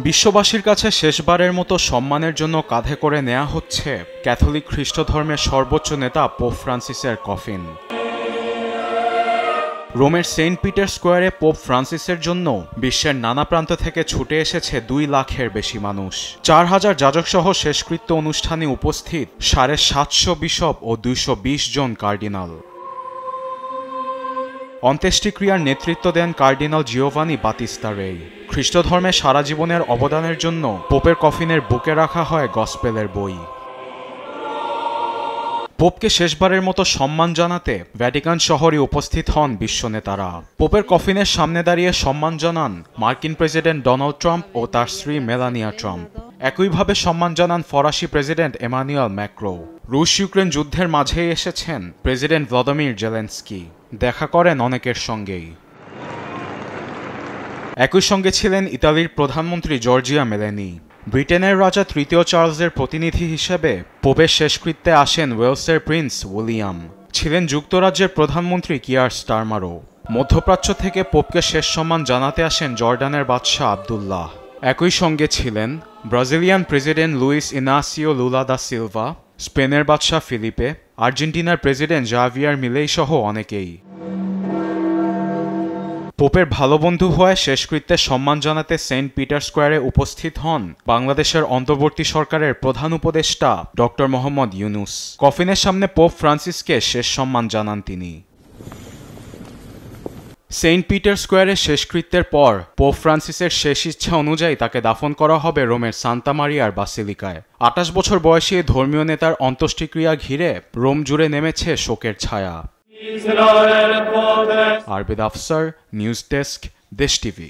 বিশ্ববাসীর কাছে শেষবারের মতো সম্মানের জন্য কাঁধে করে নেওয়া হচ্ছে ক্যাথলিক খ্রিস্ট ধর্মের সর্বোচ্চ নেতা পোপ ফ্রান্সিসের কফিন। রোমের সেন্ট পিটার স্কোয়ারে পোপ ফ্রান্সিসের জন্য বিশ্বের নানা প্রান্ত থেকে ছুটে এসেছে 2 লাখের বেশি মানুষ। 4000 যাজকসহ শেষকৃত্য অনুষ্ঠানে উপস্থিত 750 বিশপ ও 220 জন কার্ডিনাল। অন্ত্যেষ্টিক্রিয়ার নেতৃত্ব দেন কার্ডিনাল জিওভানি বাতিস্তা রেই। খ্রিস্ট ধর্মে সারা জীবনের অবদানের জন্য পোপের কফিনের বুকে রাখা হয় গসপেলের বই। পোপকে শেষবারের মতো সম্মান জানাতে ভ্যাটিকান শহরে উপস্থিত হন বিশ্বনেতারা। পোপের কফিনের সামনে দাঁড়িয়ে সম্মান জানান মার্কিন প্রেসিডেন্ট ডোনাল্ড ট্রাম্প ও তার স্ত্রী মেলানিয়া ট্রাম্প। একইভাবে সম্মান জানান ফরাসি প্রেসিডেন্ট এমানুয়েল ম্যাক্রো। রুশ ইউক্রেন যুদ্ধের মাঝেই এসেছেন প্রেসিডেন্ট ভ্লাদিমির জেলেনস্কি। দেখা করেন অনেকের সঙ্গেই। একই সঙ্গে ছিলেন ইতালির প্রধানমন্ত্রী জর্জিয়া মেলেনি। ব্রিটেনের রাজা তৃতীয় চার্লসের প্রতিনিধি হিসেবে পোপের শেষকৃত্যে আসেন ওয়েলসের প্রিন্স উইলিয়াম। ছিলেন যুক্তরাজ্যের প্রধানমন্ত্রী কিয়ার স্টারমারও। মধ্যপ্রাচ্য থেকে পোপকে শেষ সম্মান জানাতে আসেন জর্ডানের বাদশাহ আবদুল্লাহ। একই সঙ্গে ছিলেন Brazilian president Luiz Inacio Lula da Silva, স্পেনের বাদশাহ ফিলিপে, আর্জেন্টিনার প্রেসিডেন্ট জাভিয়ার মিলেই সহ অনেকেই। পোপের ভালো বন্ধু হয়ে শেষকৃত্যে সম্মান জানাতে সেন্ট পিটার স্কোয়ারে উপস্থিত হন বাংলাদেশের অন্তর্বর্তী সরকারের প্রধান উপদেষ্টা ডক্টর মোহাম্মদ ইউনুস। কফিনের সামনে পোপ ফ্রান্সিসকে শেষ সম্মান জানান তিনি। সেন্ট পিটার স্কোয়ারে শেষকৃত্যের পর পোপ ফ্রান্সিসের শেষ ইচ্ছা অনুযায়ী তাকে দাফন করা হবে রোমের সান্তা মারিয়ার বাসিলিকায়। 28 বছর বয়সী ধর্মীয় নেতার অন্ত্যেষ্টিক্রিয়া ঘিরে রোম জুড়ে নেমেছে শোকের ছায়া। আরবিদ আফসার, নিউজ ডেস্ক, দেশ টিভি।